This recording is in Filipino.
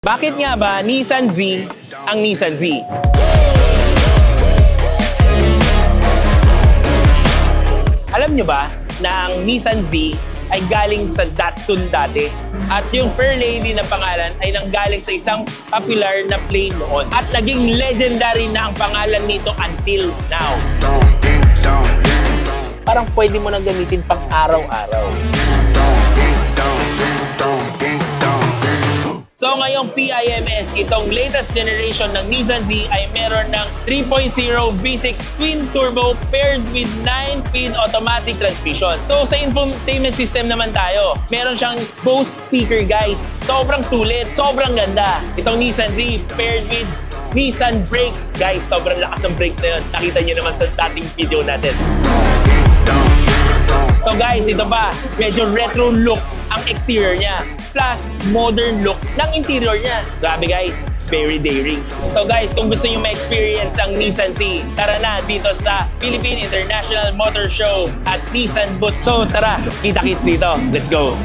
Bakit nga ba Nissan Z ang Nissan Z? Alam nyo ba na ang Nissan Z ay galing sa Datsun dati? At yung Fairlady na pangalan ay nanggaling sa isang popular na plane noon. At naging legendary na ang pangalan nito until now. Parang pwede mo nang gamitin pang araw-araw. So ngayong PIMS, itong latest generation ng Nissan Z ay meron ng 3.0 V6 twin turbo paired with 9-speed automatic transmission. So sa infotainment system naman tayo, meron siyang Bose speaker guys. Sobrang sulit, sobrang ganda. Itong Nissan Z paired with Nissan brakes guys. Sobrang lakas ng brakes na yun. Nakita nyo naman sa dating video natin. So guys, ito pa, medyo retro look ang exterior niya. Plus, modern look ng interior niya. Grabe guys, very daring. So guys, kung gusto nyo ma-experience ang Nissan Z, tara na dito sa Philippine International Motor Show at Nissan Booth. So tara, kita-kits dito. Let's go!